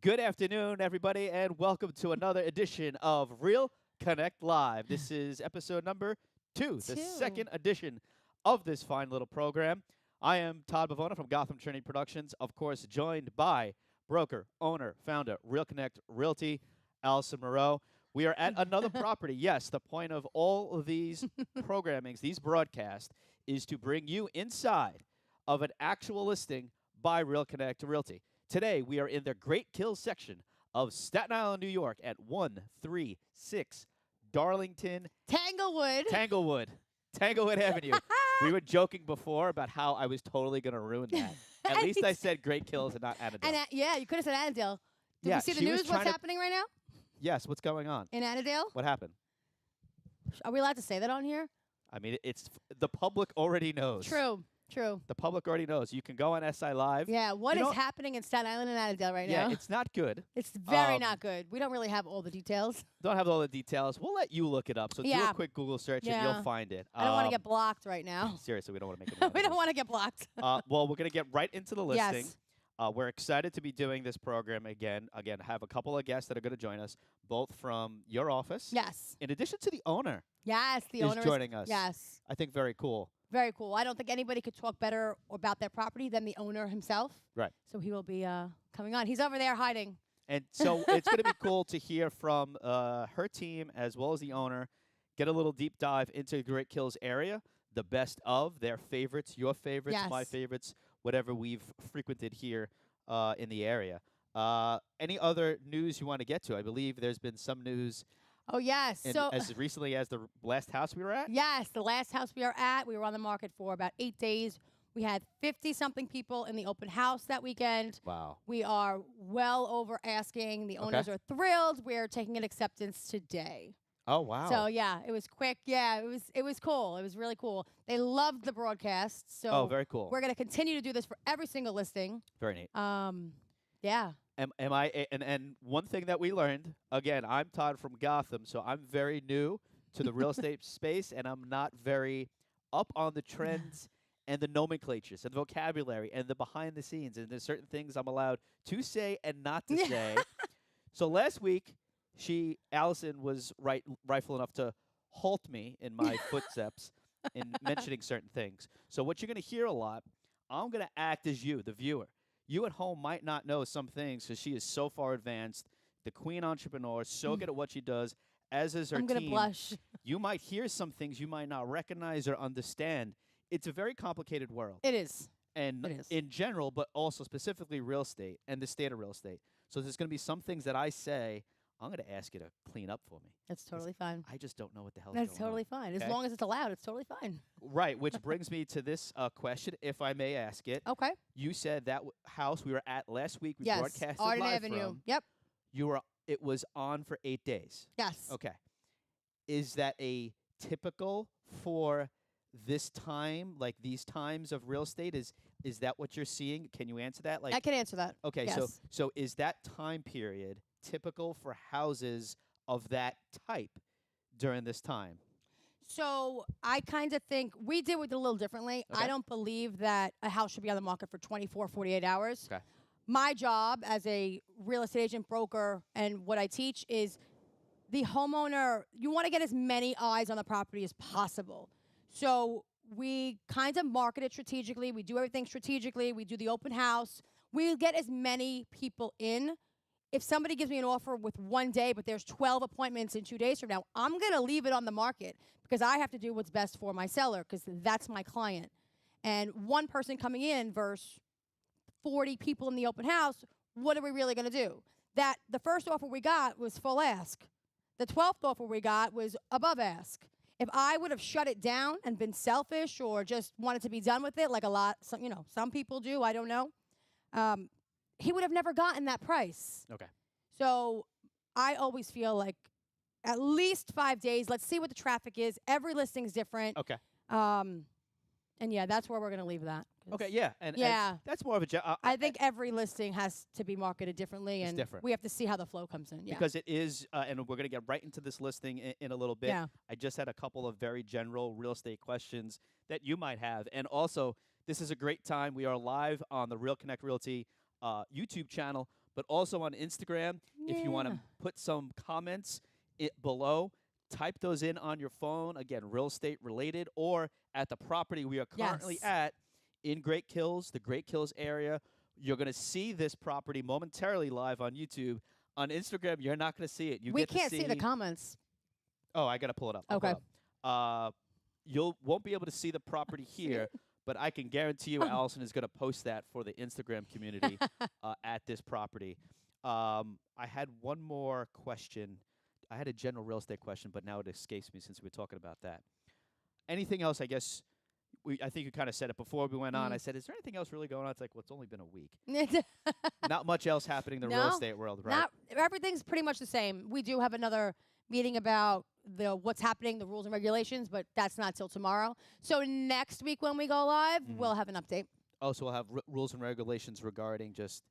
Good afternoon, everybody, and welcome to another edition of Real Connect Live. This is episode number 2, the second edition of this fine little program. I am Todd Bivona from Gotham Trinity Productions, of course, joined by broker, owner, founder, Real Connect Realty, Allison Mireau. We are at another property. Yes, the point of all of these programmings, these broadcasts, is to bring you inside of an actual listing by Real Connect Realty. Today, we are in the Great Kills section of Staten Island, New York at 136 Darlington Tanglewood Avenue. We were joking before about how I was totally going to ruin that. At least I said Great Kills and not Annandale. And yeah, you could have said Annandale. Did you see the news? What's happening right now? Yes, what's going on? In Annandale? What happened? Are we allowed to say that on here? I mean, it's the public already knows. True. The public already knows. You can go on SI Live. Yeah, what is happening in Staten Island and Annandale right now? Yeah, it's not good. It's very not good. We don't really have all the details. Don't have all the details. We'll let you look it up. So do a quick Google search and you'll find it. I don't want to get blocked right now. Seriously, we don't want to make it. We don't want to get blocked. Well, we're going to get right into the listing. Yes. We're excited to be doing this program again. Again, have a couple of guests that are going to join us, both from your office. Yes. In addition to the owner. Yes, the owner is joining us. Yes. I think very cool. Very cool. I don't think anybody could talk better about their property than the owner himself. Right. So he will be coming on. He's over there hiding. And so it's going to be cool to hear from her team as well as the owner, get a little deep dive into the Great Kills area, the best of their favorites, your favorites, my favorites, whatever we've frequented here in the area. Any other news you want to get to? I believe there's been some news. Oh, yes. So as recently as the last house we were at? Yes, the last house we were at, we were on the market for about 8 days. We had 50-something people in the open house that weekend. Wow. We are well over asking. The owners are thrilled. We're taking an acceptance today. Oh, wow. So, yeah, it was quick. Yeah, it was cool. It was really cool. They loved the broadcast. So very cool. We're going to continue to do this for every single listing. Very neat. Yeah. And one thing that we learned, again, I'm Todd from Gotham, so I'm very new to the real estate space, and I'm not very up on the trends and the nomenclatures and the vocabulary and the behind the scenes. And there's certain things I'm allowed to say and not to say. So last week, Allison was rightful enough to halt me in my footsteps in mentioning certain things. So what you're going to hear a lot, I'm going to act as you, the viewer. You at home might not know some things because she is so far advanced, the queen entrepreneur, so good at what she does, as is her team. I'm going to blush. You might hear some things you might not recognize or understand. It's a very complicated world. It is. And in general, but also specifically real estate and the state of real estate. So there's going to be some things that I say, I'm going to ask you to clean up for me. That's totally fine. I just don't know what the hell is going on. That's totally fine. Okay? As long as it's allowed, it's totally fine. Right, which brings me to this question, if I may ask it. Okay. You said that house we were at last week, we broadcasted Arden live Avenue. from. Yep. It was on for 8 days. Yes. Okay. Is that a typical for this time, like these times of real estate? Is that what you're seeing? Can you answer that? Like, I can answer that. Okay, yes. so is that time period typical for houses of that type during this time? So I kind of think we did it a little differently. Okay. I don't believe that a house should be on the market for 24, 48 hours. Okay. My job as a real estate agent, broker, and what I teach is the homeowner, you want to get as many eyes on the property as possible. So we kind of market it strategically. We do everything strategically. We do the open house. We get as many people in. If somebody gives me an offer with 1 day, but there's 12 appointments in 2 days from now, I'm going to leave it on the market because I have to do what's best for my seller because that's my client. And one person coming in versus 40 people in the open house, what are we really going to do? The first offer we got was full ask. The 12th offer we got was above ask. If I would have shut it down and been selfish or just wanted to be done with it, like some people do, I don't know, he would have never gotten that price. Okay. So I always feel like at least 5 days. Let's see what the traffic is. Every listing is different. Okay. And yeah, that's where we're going to leave that. Okay, yeah. And that's more of a... I think every listing has to be marketed differently. It's and different. We have to see how the flow comes in. Yeah. Because it is, and we're going to get right into this listing in a little bit. Yeah. I just had a couple of very general real estate questions that you might have. And also, this is a great time. We are live on the Real Connect Realty YouTube channel, but also on Instagram. If you want to put some comments below, type those in on your phone. Again, real estate related, or at the property we are currently at in Great Kills, the Great Kills area. You're going to see this property momentarily live on YouTube. On Instagram, you're not going to see it. We can't see the comments. Oh, I got to pull it up. Okay. You won't be able to see the property here, but I can guarantee you Allison is going to post that for the Instagram community at this property. I had one more question. I had a general real estate question, but now it escapes me since we were talking about that. Anything else, I guess, I think you kind of said it before we went on. I said, is there anything else really going on? It's like, well, it's only been a week. Not much else happening in the real estate world, right? Everything's pretty much the same. We do have another meeting about what's happening, the rules and regulations, but that's not till tomorrow. So next week when we go live, we'll have an update. Oh, so we'll have rules and regulations regarding just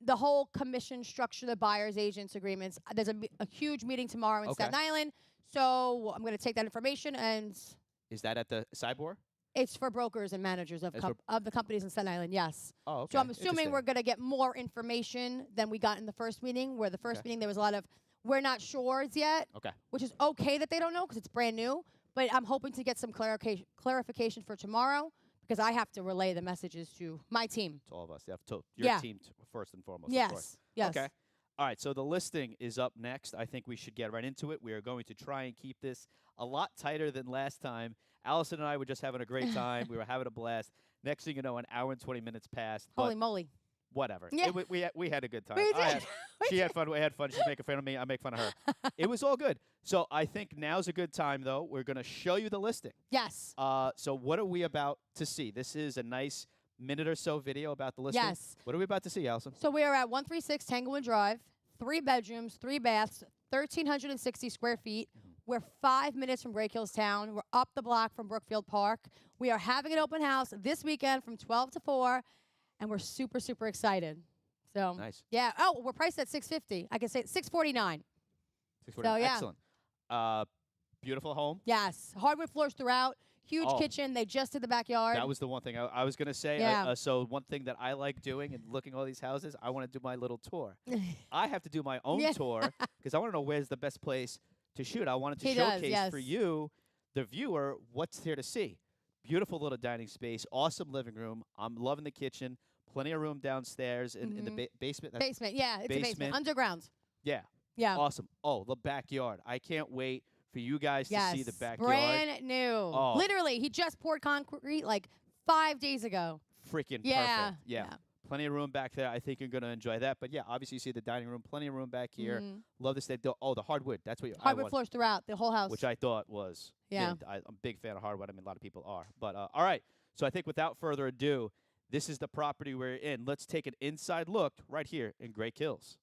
the whole commission structure, the buyers, agents, agreements. There's a huge meeting tomorrow in Staten Island. So I'm going to take that information and... Is that at the Cyborg? It's for brokers and managers of the companies in Staten Island, yes. Oh, okay. So I'm assuming we're going to get more information than we got in the first meeting, where the first meeting there was a lot of, we're not sures yet, which is okay that they don't know because it's brand new. But I'm hoping to get some clarification for tomorrow because I have to relay the messages to my team. To all of us. You have to, your team first and foremost, of course. Yes. Okay. All right, so the listing is up next. I think we should get right into it. We are going to try and keep this a lot tighter than last time. Allison and I were just having a great time. We were having a blast. Next thing you know, an hour and 20 minutes passed. Holy moly. Whatever. Yeah. We had a good time. We did. She had fun. We had fun. She's making fun of me. I make fun of her. It was all good. So I think now's a good time, though. We're going to show you the listing. Yes. So what are we about to see? This is a nice minute or so video about the listing. Yes. What are we about to see, Allison? So we are at 136 Tanglewood Drive, 3 bedrooms, 3 baths, 1,360 square feet. We're 5 minutes from Great Kills Town. We're up the block from Brookfield Park. We are having an open house this weekend from 12 to 4, and we're super, super excited. So nice. Yeah. Oh, we're priced at $650. I can say $649. So yeah. Excellent. Beautiful home. Yes. Hardwood floors throughout. Huge kitchen. They just did the backyard. That was the one thing I was going to say. Yeah. So one thing that I like doing and looking at all these houses, I want to do my little tour. I have to do my own tour because I want to know where's the best place to shoot. I wanted to showcase for you, the viewer, what's here to see. Beautiful little dining space, awesome living room. I'm loving the kitchen. Plenty of room downstairs in the basement. Basement, yeah, it's a basement. Underground. Yeah. Yeah. Awesome. Oh, the backyard. I can't wait for you guys to see the backyard. Brand new. Oh. Literally, he just poured concrete like 5 days ago. Freaking perfect. Yeah. Plenty of room back there. I think you're going to enjoy that. But, yeah, obviously you see the dining room. Plenty of room back here. Love this. The hardwood. That's what hardwood floors throughout the whole house. Which I thought was. Yeah. I'm a big fan of hardwood. I mean, a lot of people are. But, all right. So I think without further ado, this is the property we're in. Let's take an inside look right here in Great Kills.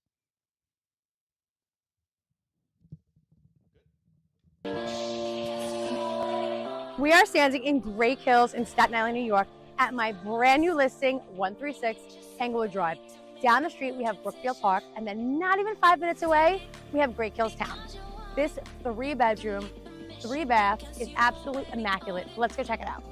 We are standing in Great Kills in Staten Island, New York, at my brand new listing, 136 Tanglewood Drive. Down the street, we have Brookfield Park, and then not even 5 minutes away, we have Great Kills Town. This 3-bedroom, 3-bath is absolutely immaculate. Let's go check it out.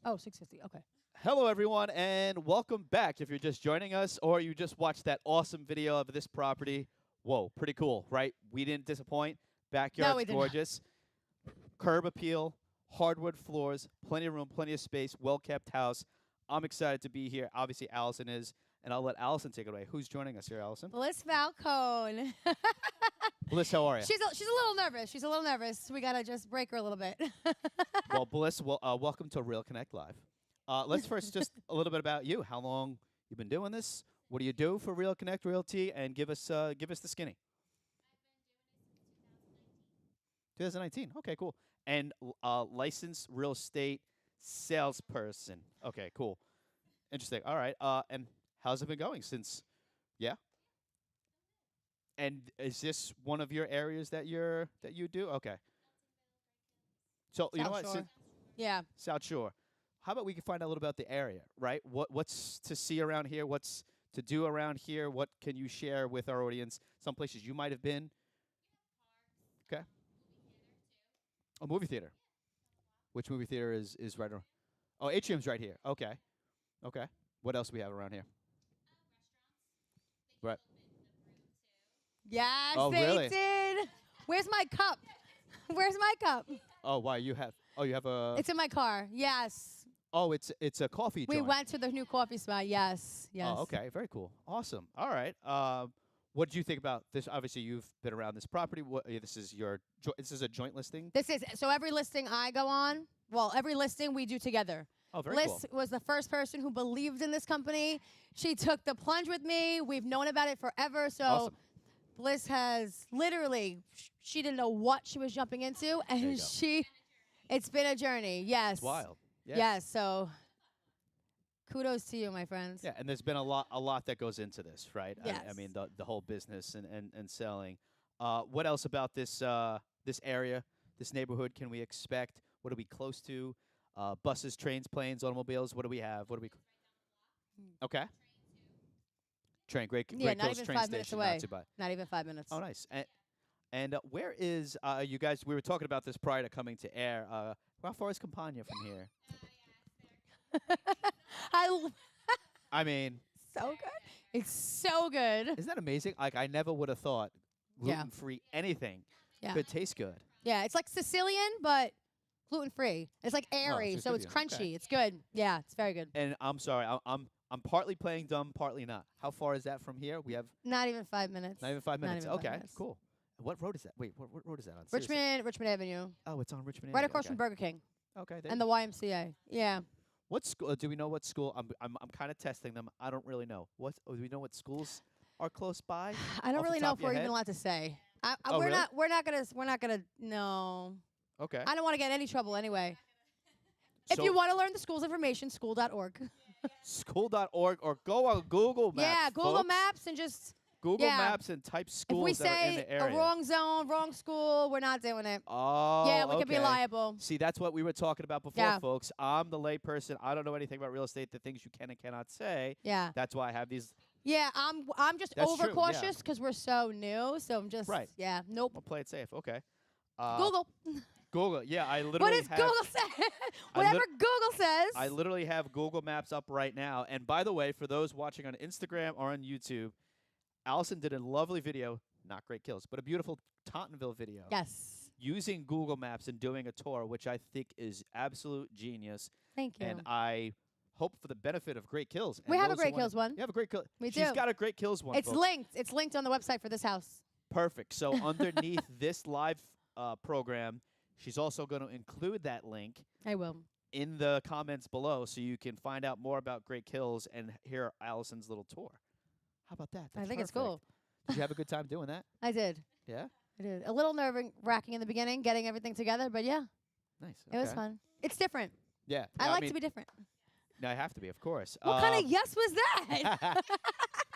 Oh, 650. Okay. Hello, everyone, and welcome back. If you're just joining us or you just watched that awesome video of this property, whoa, pretty cool, right? We didn't disappoint. Backyard's gorgeous. Curb appeal, hardwood floors, plenty of room, plenty of space, well-kept house. I'm excited to be here. Obviously, Allison is, and I'll let Allison take it away. Who's joining us here, Allison? Bliss Falcone. Bliss, how are you? She's a little nervous. She's a little nervous. We got to just break her a little bit. Well, Bliss, welcome to Real Connect Live. Let's first just a little bit about you. How long you've been doing this? What do you do for Real Connect Realty? And give us the skinny. 2019. Okay, cool. And licensed real estate salesperson. Okay, cool. Interesting. All right. And how's it been going since? Yeah. And is this one of your areas that you do? Okay. So you know South what? Shore. Yeah. South Shore. How about we can find out a little about the area, right? What's to see around here? What's to do around here? What can you share with our audience? Some places you might have been. Okay. A movie theater. Which movie theater is right around? Oh, Atrium's right here. Okay. Okay. What else we have around here? Right. Yes, Oh, they really? did. Where's my cup? Where's my cup? Oh, why you have? Oh, you have a. It's in my car. Yes. Oh, it's a coffee We joint. went to the new coffee spot. Yes. Yes. Oh, okay. Very cool. Awesome. All right. What did you think about this? Obviously, you've been around this property. This is your this is a joint listing. This is so every listing I go on. Well, every listing we do together. Oh, very Liz cool. was the first person who believed in this company. She took the plunge with me. We've known about it forever. So Awesome. Bliss has literally, she didn't know what she was jumping into, you and go. it's been a journey. Yes. It's wild. Yeah. Yes. So kudos to you, my friends. Yeah, and there's been a lot that goes into this, right? I Yes. mean the whole business and selling. What else about this this area, this neighborhood can we expect? What are we close to? Buses, trains, planes, automobiles. What do we have? What do we? Okay. Train, great Yeah, not close even train 5 minutes station, away. not too bad. Not even 5 minutes. Oh, nice. And where is you guys? We were talking about this prior to coming to air. How far is Campania from here? I I mean, so good. It's so good. isn't that amazing? Like I never would have thought Yeah. gluten-free anything Yeah. could taste good. Yeah, it's like Sicilian, but gluten free. It's like airy, it's so it's Sicilian. crunchy. Okay. It's good. Yeah, it's very good. And I'm sorry, I'm partly playing dumb, partly not. How far is that from here? We have Not even 5 minutes. not even 5 Not minutes. even 5 Okay, minutes. cool. What road is that? Wait, what road is that on? Seriously. Richmond Avenue, Oh, it's on Richmond. right Avenue. across Okay. from Burger King Okay. and the YMCA. Yeah. What school? Do we know what school? I'm kind of testing them. I don't really know. Do we know what schools are close by? I don't Off the really top know of if your we're even head? allowed to say. Oh, we're really? not. We're not gonna. No. Okay. I don't want to get in any trouble anyway. If So you want to learn the school's information, school.org. school.org or go on Google Maps. Yeah, Google folks. Maps and just Google yeah. Maps and type if schools we that are in say the area. a wrong zone, wrong school, we're not doing it. Oh, Yeah, we could be okay. liable. See, that's what we were talking about before, Yeah. folks. I'm the layperson. I don't know anything about real estate, the things you can and cannot say. Yeah. That's why I have these. Yeah, I'm just That's true, yeah. overcautious because we're so new. So I'm just Right. yeah, nope. We'll play it safe. Okay. Google. Google. Yeah, I literally What does have. Google say? I Whatever lit- Google says. I literally have Google Maps up right now. And by the way, for those watching on Instagram or on YouTube, Allison did a lovely video, not Great Kills, but a beautiful Tottenville video. Yes. Using Google Maps and doing a tour, which I think is absolute genius. Thank you. And I hope for the benefit of Great Kills. We and have a those who Great wanna- Kills one. You have a Great Kills. We She's do. got a Great Kills one. It's folks. linked. It's linked on the website for this house. Perfect. So underneath this live program, she's also going to include that link I will. in the comments below so you can find out more about Great Kills and hear Allison's little tour. How about that? I That's think it's perfect. cool. Did you have a good time doing that? I did. Yeah? I did. A little nerve-wracking in the beginning, getting everything together, but yeah, Nice. it was okay. fun. It's different. Yeah. I Yeah, like mean, to be different. No, I have to be, of course. What kind of yes was that?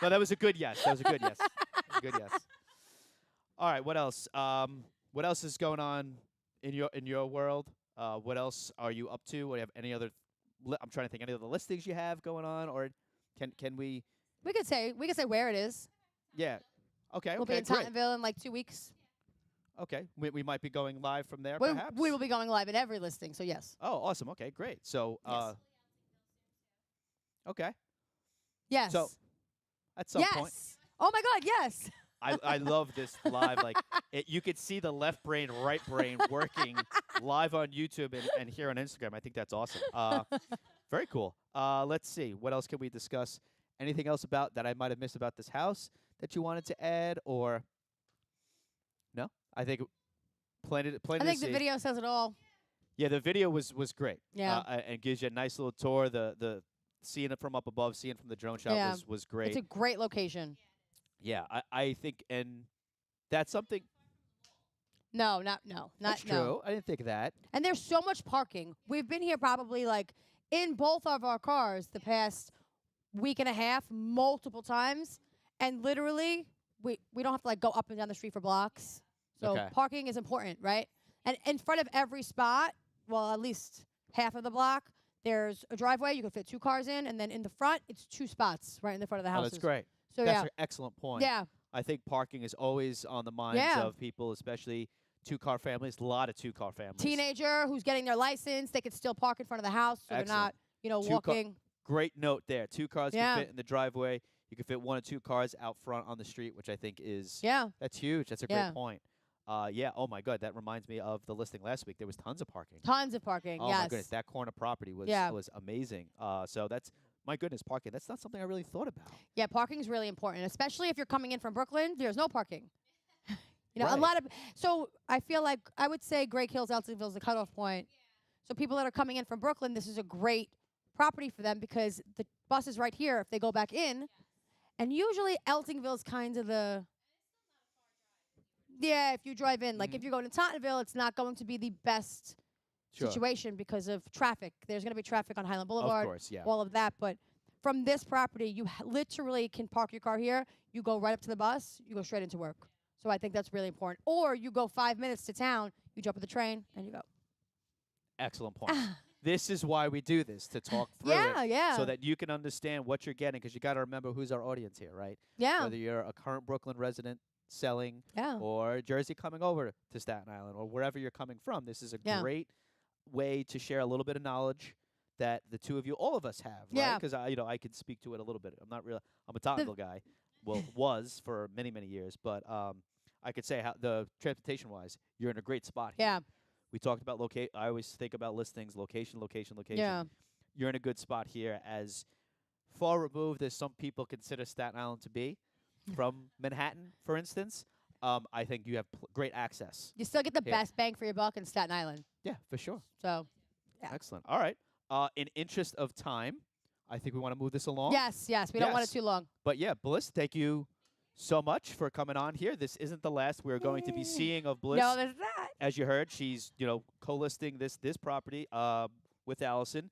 No, that was a good yes. That was a good yes. That was a good yes. All right. What else? What else is going on in your world? What else are you up to? What do you have any other? I'm trying to think. Any other listings you have going on, or can we? we could say where it is. Yeah. Okay. We'll be okay. in Great. Tottenville in like 2 weeks. Okay. We might be going live from there, We, perhaps. we will be going live in every listing, so yes. Oh, awesome. Okay. Great. So. Yes. Okay. Yes. So at some yes. point. Oh my God, yes. I love this live. Like you could see the left brain, right brain working live on YouTube and here on Instagram. I think that's awesome. Very cool. Let's see. What else can we discuss? Anything else about that I might have missed about this house that you wanted to add, or no? I think plenty I to think see. the video says it all. Yeah, the video was great. Yeah. And gives you a nice little tour. The seeing it from up above, seeing it from the drone shot Yeah. was great. It's a great location. Yeah, I think, and that's something. No, not no, not That's no. true. I didn't think of that. And there's so much parking. We've been here probably like in both of our cars the past week and a half, multiple times, and literally we don't have to like go up and down the street for blocks. So Okay. parking is important, right? And in front of every spot, well, at least half of the block, there's a driveway you can fit 2 cars in, and then in the front, it's 2 spots right in the front of the Oh, house. that's great. So That's yeah, an excellent point. yeah, I think parking is always on the minds Yeah. of people, especially 2-car families. A lot of 2-car families. teenager who's getting their license, they could still park in front of the house, so Excellent. they're not, 2 car- walking. Great note there. 2 cars Yeah. can fit in the driveway. You can fit 1 or 2 cars out front on the street, which I think is Yeah, that's huge. That's a Yeah. great point. Yeah. Oh my God, that reminds me of the listing last week. There was tons of parking. tons of parking. Oh yes. my goodness, that corner property was Yeah. was amazing. So that's my goodness, parking. That's not something I really thought about. Yeah, parking is really important, especially if you're coming in from Brooklyn. There's no parking. A Right. lot of. So I feel like I would say Great Hills, Eltonville is the cutoff point. So people that are coming in from Brooklyn, this is a great property for them because the bus is right here. If they go back in, and usually Eltingville is kind of the. Yeah, if you drive in, like if you're going to Tottenville, it's not going to be the best Sure. situation because of traffic. There's going to be traffic on Highland Of Boulevard. course, yeah. All of that. But from this property, you literally can park your car here. You go right up to the bus. You go straight into work. So I think that's really important. Or you go 5 minutes to town. You jump on the train and you go. Excellent point. This is why we do this, to talk through Yeah, it yeah. so that you can understand what you're getting, because you got to remember who's our audience here, right? Yeah, Whether you're a current Brooklyn resident selling yeah. or Jersey coming over to Staten Island or wherever you're coming from, this is a Yeah. great way to share a little bit of knowledge that the two of you, all of us have, right? Yeah. Because I could speak to it a little bit. I'm a Tottenville guy. Well, was for many, many years, but I could say how the transportation-wise, you're in a great spot here. Yeah, We talked about I always think about listings, location, location, location. yeah. You're in a good spot here, as far removed as some people consider Staten Island to be from Manhattan, for instance. I think you have great access. You still get the Yeah. best bang for your buck in Staten Island. Yeah, for sure. So, Yeah. Excellent. All right. In interest of time, I think we want to move this along. yes. We don't want it Yes. too long. But yeah, Bliss, thank you so much for coming on here. This isn't the last we're going to be seeing of Bliss. No, there's that. As you heard, she's co-listing this property with Allison,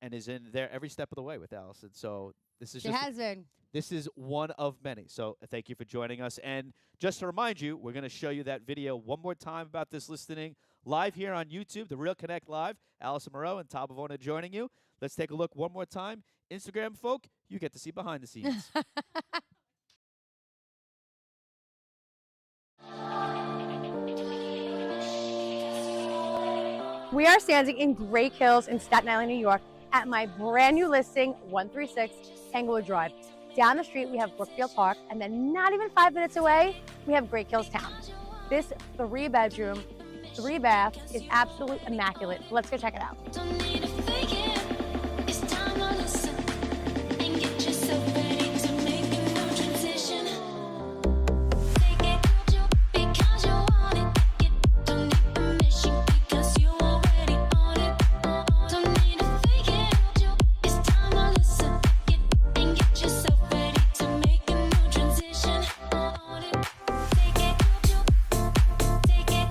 and is in there every step of the way with Allison. So this is She just has been. this is one of many. So thank you for joining us. And just to remind you, we're going to show you that video one more time about this listing live here on YouTube, the Real Connect Live. Allison Mireau and Todd Bivona joining you. Let's take a look one more time. Instagram folk, you get to see behind the scenes. We are standing in Great Hills in Staten Island, New York at my brand new listing, 136 Tanglewood Drive. Down the street, we have Brookfield Park, and then not even 5 minutes away, we have Great Hills Town. This 3-bedroom, 3-bath is absolutely immaculate. Let's go check it out. Don't need to fake it. It's time to listen and get yourself ready to make a new transition. Take it because you want it. You don't need permission because you already own it. Don't need to fake it. It's time to listen and get yourself ready to make a new transition. Own it. Take it. Take it. Take it.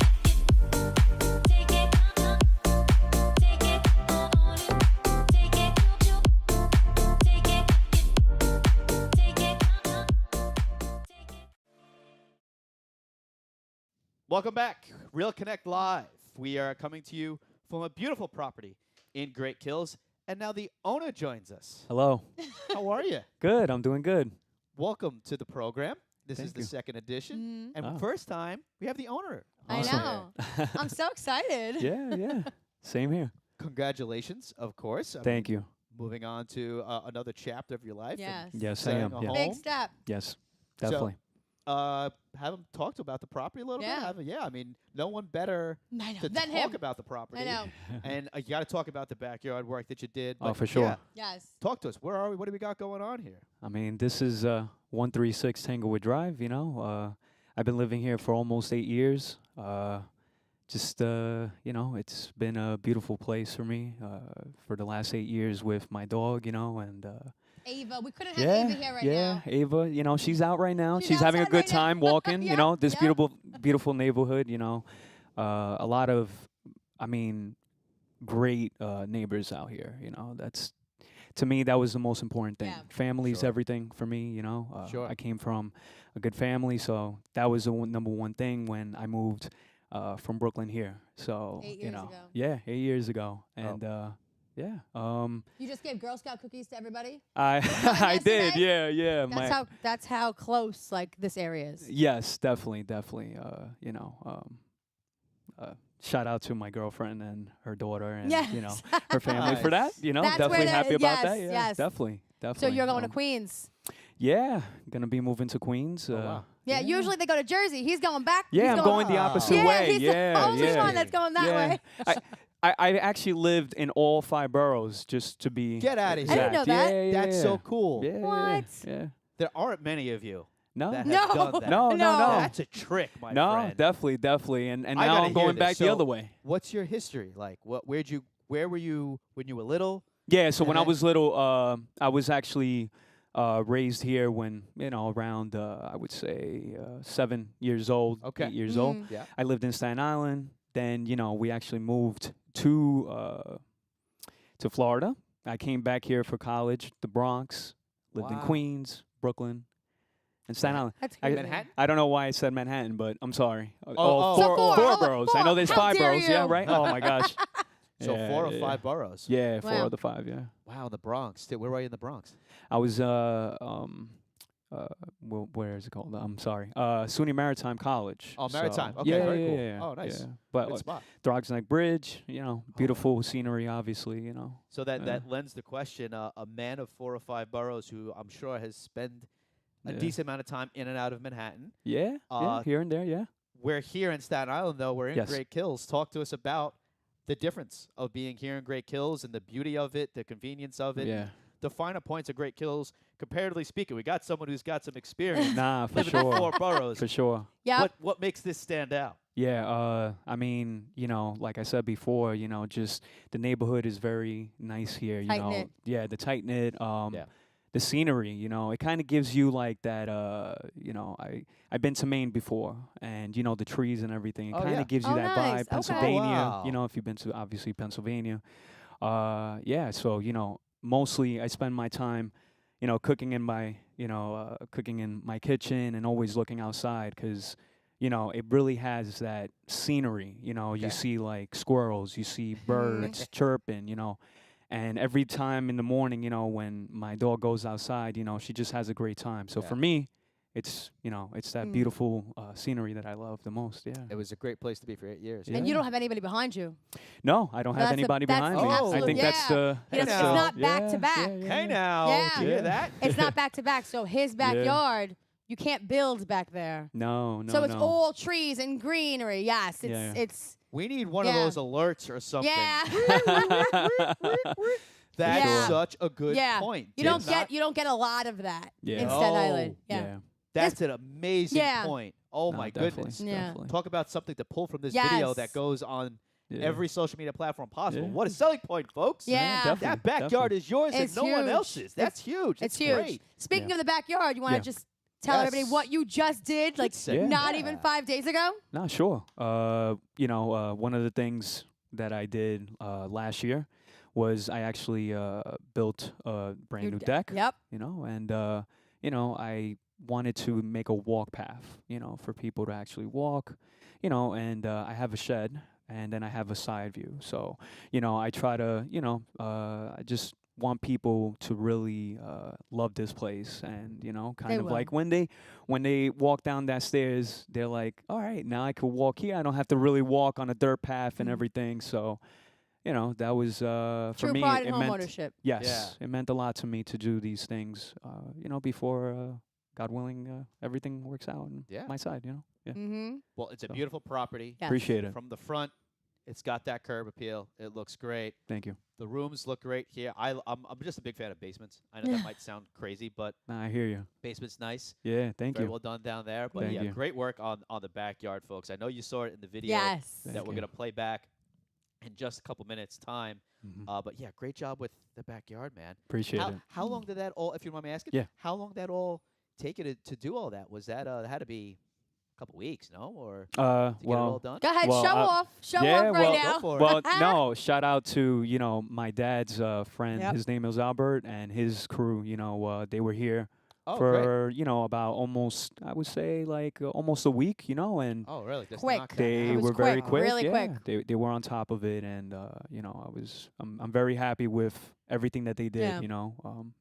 Take it. Take it. Take it. Welcome back. Real Connect Live. We are coming to you from a beautiful property in Great Hills. And now the owner joins us. Hello. How are you? Good. I'm doing good. Welcome to the program. This is Thank the you. second edition. Mhm. And Oh. first time, we have the owner. I on know. here. I'm so excited. Yeah. Same here. Congratulations, of course. Thank you. Moving on to another chapter of your life. and Yes. Yes, I selling am. a Yeah. home. Big step. Yes, So, definitely. Have him talk about the property a little Yeah. bit. I mean, no one better I know. to Then talk him. about the property. I know. And you got to talk about the backyard work that you did. Oh, but for sure. yeah, Yes. talk to us. Where are we? What do we got going on here? I mean, this is 136 Tanglewood Drive. I've been living here for almost 8 years. It's been a beautiful place for me for the last 8 years with my dog. And Ava. We couldn't have Ava here right yeah, now. Ava. You know, she's out right now. She's She's having a outside good right now. time walking. Yeah, You know, this yeah. beautiful neighborhood. You know, a lot of, I mean, great neighbors out here. You know, that's to me that was the most important thing. Yeah. Family's Sure. everything for me. You know, Sure. I came from a good family, so that was the number one thing when I moved from Brooklyn here. So 8 you years know, ago. yeah, 8 years ago, and yeah, You just gave Girl Scout cookies to everybody. I I did, yesterday? yeah. That's how close like this area is. Yes, definitely. You know, shout out to my girlfriend and her daughter and you know Yes. her family for that. Nice. You know, That's where definitely that- happy about that. yes, Yeah, yes. definitely. So you're going to Um, Queens. Yeah, gonna be moving to Queens. Oh, wow. Yeah, usually they go to Jersey. He's going back. Yeah, he's I'm going the Wow. opposite Yeah, way. he's Yeah, the only yeah. one that's going that yeah. way. I actually lived in all 5 boroughs just to be Get outta here. I didn't know exact. that. Yeah, That's so yeah. cool. Yeah, What? Yeah. There aren't many of you No. that have No. done that. No, no, no. That's a trick, my No, friend. definitely. And I now gotta I'm hear going this. back the So- other way. What's your history like? Where were you when you were little? Yeah, so And when I then- was little, I was actually raised here when, you know, around, I would say, 7 years old, Okay. 8 years old. Mm. Yeah. I lived in Staten Island. Then, you know, we actually moved to Florida. I came back here for college, the Bronx, lived in Wow. Queens, Brooklyn, and Staten Island. That's I- crazy. Manhattan? I don't know why I said Manhattan, but I'm sorry. oh. So four. four Oh, boroughs. I four. know there's How 5 dare boroughs. Yeah, you. right? Oh, my gosh. So Yeah, 4 or yeah. 5 boroughs. Yeah, 4 Wow. of the 5, yeah. Wow, the Bronx. Where were you in the Bronx? I was where is it called? I'm sorry. SUNY Maritime College. Oh, Maritime. So- Okay, yeah, very yeah, cool. yeah, Oh, nice. Yeah. But Good spot. Throgs Neck Bridge, you know, beautiful scenery, obviously, you know. So that Yeah. lends the question: a man of 4 or 5 boroughs who I'm sure has spent a Yeah. decent amount of time in and out of Manhattan. Yeah, Uh, here and there, yeah. We're here in Staten Island, though. We're in Yes. Great Kills. Talk to us about the difference of being here in Great Kills and the beauty of it, the convenience of it, Yeah. the finer points of Great Kills, comparatively speaking. We got someone who's got some experience Nah, for living in sure. 4 boroughs. For sure. Yeah. What makes this stand out? Yeah, I mean, you know, like I said before, you know, just the neighborhood is very nice here, you know. Tight-knit. Yeah, the tight knit, Yeah. the scenery, you know, it kind of gives you like that you know, I've been to Maine before and you know the trees and everything. It Oh, kind of yeah. gives you Oh, that nice. vibe. Okay. Pennsylvania, Wow. you know, if you've been to obviously Pennsylvania. Yeah, so, you know, mostly I spend my time, you know, cooking in my kitchen and always looking outside cuz you know, it really has that scenery, you know, you Okay. see like squirrels, you see birds chirping, you know. And every time in the morning, you know, when my dog goes outside, you know, she just has a great time. So Yeah. for me, it's, you know, it's that Mm. beautiful scenery that I love the most. Yeah. It was a great place to be for 8 years. Yeah. And you don't have anybody behind you. No, I don't have That's the- anybody that's behind the me. I absolute- think that's yeah. the. Hey It's now. not back to Yeah, back. yeah, yeah. Hey now, Yeah. do you hear Yeah. that? It's not back to back. So his backyard, you can't build back there. No, so it's no. all trees and greenery. Yes, Yeah. it's We need one of Yeah. those alerts or something. yeah. That's Yeah. such a good Yeah. point. you Did don't not- get a lot of that Yeah. in Staten No. Island. Yeah. Yeah. That's an amazing Yeah. point. Oh No, my definitely, goodness. Yeah. definitely. Talk about something to pull from this video Yes. that goes on Yeah. every social media platform possible. Yeah. What a selling point, folks. Yeah. definitely, That backyard definitely. is yours It's and no one huge. else's. That's huge. It's That's huge. Great. Speaking Yeah. of the backyard, you want to Yeah. just tell everybody Yes. what you just did, like segue. not Yeah. even 5 days ago? No, sure. You know, one of the things that I did last year was I actually built a brand Your new de- deck. Yep. You know, and you know, I wanted to make a walk path, you know, for people to actually walk, you know, and I have a shed and then I have a side view. So, you know, I try to, you know, I just want people to really love this place and, you know, kind They of will. like when they walk down that stairs, they're like, all right, now I could walk here. I don't have to really walk on a dirt path and Mhm. everything. So, you know, that was for True me. pride it in meant homeownership. yes, it meant a lot to me to do these things. You know, before God willing, everything works out on Yeah. my side. You know, yeah, Mm-hmm. Well, it's a So. beautiful property. Yes. appreciate it. From the front, it's got that curb appeal. It looks great. Thank you. The rooms look great here. I'm just a big fan of basements. I know that might sound crazy, but Nah, I hear you. basement's nice. Yeah, thank Very you. well done down there. But Thank yeah, you. great work on the backyard, folks. I know you saw it in the video Yes. that Thank we're you. gonna play back in just a couple minutes time. But yeah, great job with the backyard, man. Appreciate it. How long did that all, if you don't mind me asking? Yeah. How long did that all take you to do all that? Was that it had to be a couple weeks, no? Or to get it all done? Go ahead, Well, show off. Show off right well, now. Go for it. Well, no, shout out to, my dad's friend. Yep. His name is Albert, and his crew, they were here Oh, great. for, about almost, I would say, like almost a week, and Oh, really? Just Quick. knock that they out. was were very quick, quick. really yeah. quick. They were on top of it, and, I'm very happy with everything that they did, Yeah.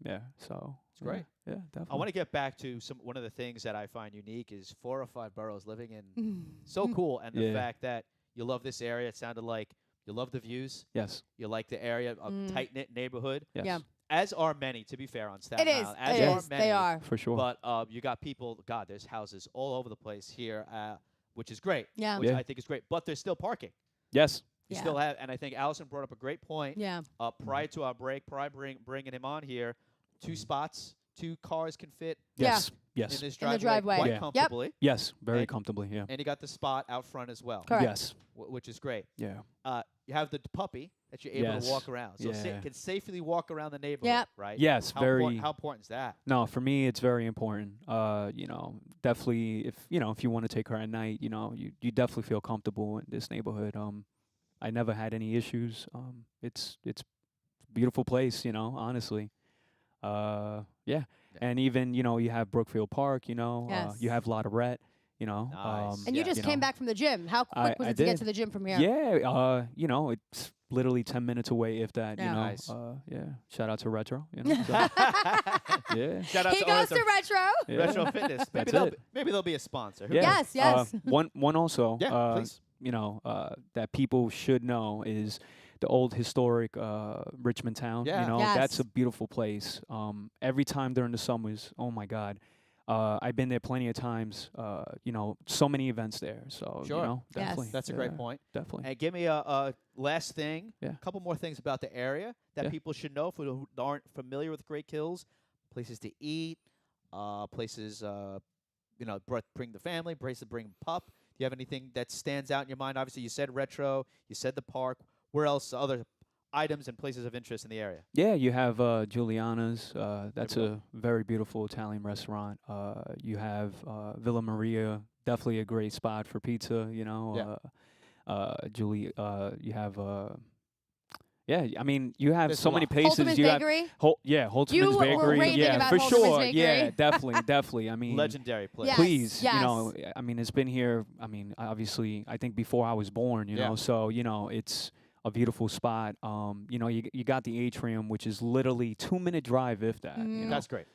Yeah, so. It's great. Yeah, definitely. I want to get back to one of the things that I find unique is 4 or 5 boroughs living in. So cool. And the Yeah. fact that you love this area. It sounded like you love the views. Yes. You like the area, a tight-knit neighborhood. Yes. Yeah. As are many, to be fair, on Staten It is. Island. As It are is. many. They are. For sure. But you got people, God, there's houses all over the place here, which is great. Yeah. Which Yeah. I think is great. But there's still parking. Yes. You Yeah. still have, and I think Allison brought up a great point. Yeah. Prior to our break, bringing him on here, 2 spots, 2 cars can fit Yeah. Yes. Yes. in this In the driveway, driveway. quite Yeah. Yep. comfortably. Yes. Very And- comfortably. Yeah. And you got the spot out front as well, Correct. Yes. which is great. Yeah. You have the puppy that you're able Yes. to walk around, so Yeah. can safely walk around the neighborhood, Yep. right? Yes. How Very. Important, how important is that? No, for me, it's very important. Definitely, if you want to take her at night, you definitely feel comfortable in this neighborhood. I never had any issues. It's a beautiful place, honestly. Yeah. And even, you have Brookfield Park, Yes. you have La Tourette, Nice. And you Yeah. just came back from the gym. How quick was I it to get did. to the gym from here? Yeah, it's literally 10 minutes away, if that, Yeah. Nice. Yeah. Shout out to Retro, so, yeah. Shout out He to goes to Retro. Yeah. Retro Fitness. Maybe That's they'll it. maybe they'll be a sponsor. Who Yeah. knows? Yes, yes. One also, Yeah, please. that people should know is the old historic Richmond town. Yeah. That's Yes. a beautiful place. Every time during the summers, oh my God. I've been there plenty of times. So many events there. So Sure. Yes. definitely. That's a great yeah, point. Definitely. And give me a last thing, Yeah. a couple more things about the area that Yeah. people should know for who aren't familiar with Great Kills, places to eat, places, bring the family, places to bring pup. Do you have anything that stands out in your mind? Obviously, you said Retro, you said the park. Where else, other items and places of interest in the area? Yeah, you have Giuliana's. That's Good a very beautiful Italian restaurant. You have Villa Maria, definitely a great spot for pizza. You have. Yeah, I mean, you have There's so a many lot. places. Ultimate you Bakery. have Holtzman's You were Bakery. raving Yeah, about for Holtzman's sure. Bakery. Yeah, definitely. I mean, Legendary place. Yes. please, yes. I mean, it's been here. I mean, obviously, I think before I was born. You Yeah. know, so it's a beautiful spot. You got the atrium, which is literally 2-minute drive, if that. That's great.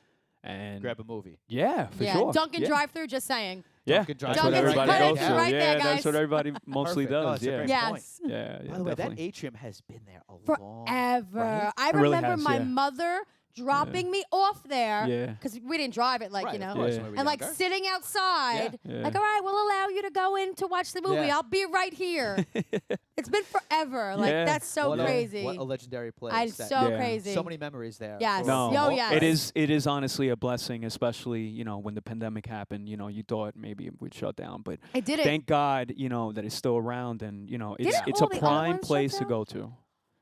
And Grab a movie. yeah, for Yeah. sure. Dunkin' yeah. drive-through, just saying. Yeah, Dunkin' that's drive-thru. what Dunkin's everybody right goes there, to. right yeah, there, that's guys. what everybody mostly Perfect. No, does. it's a yeah. great Yes. point. Yeah, By the way, that definitely. atrium has been there a long Forever. right? I It really remember has, my yeah. mother dropping me off there Yeah. because we didn't drive it, like, Right, you know. of course, Yeah. when we were And like younger. sitting outside, Yeah. like, all right, we'll allow you to go in to watch the movie. Yeah. I'll be right here. It's been forever. Like, Yeah. that's so What crazy. what a legendary place. I'm that- so Yeah. crazy. So many memories there. Yes. for No, Oh, all- yes. it is honestly a blessing, especially when the pandemic happened. You thought maybe it would shut down, but I did it. thank God that it's still around, and it's all a the other prime ones shut place to down? go to.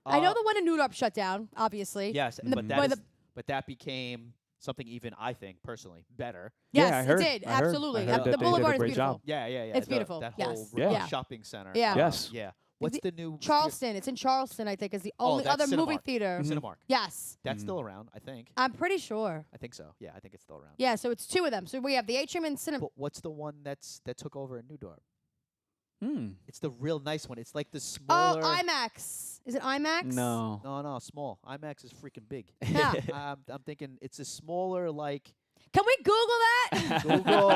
I know Uh, the one in New York shut down, obviously. Yes, And the- but where that, the- but that became something even, I think, personally, better. Yes, Yeah, I heard- it did. I heard- Absolutely. I Yep, heard the that they did a boulevard is great beautiful. job. Yeah. It's beautiful, That yes. whole Yeah. shopping center. Yeah. Yes. Yeah. What's the new? Charleston. It's in Charleston, I think, is the Oh, only that's other movie Cinemark. theater. Mhm. Cinemark. Yes. That's Mm. still around, I think. I'm pretty sure. I think so. Yeah, I think it's still around. Yeah, so it's 2 of them. So we have the Atrium and Cinema. But what's the one that took over in New Dorp? Hmm. It's the real nice one. It's like the Oh, smaller. IMAX. Is it IMAX? No. No, small. IMAX is freaking big. Yeah. I'm thinking it's a smaller like Can we Google that? Google.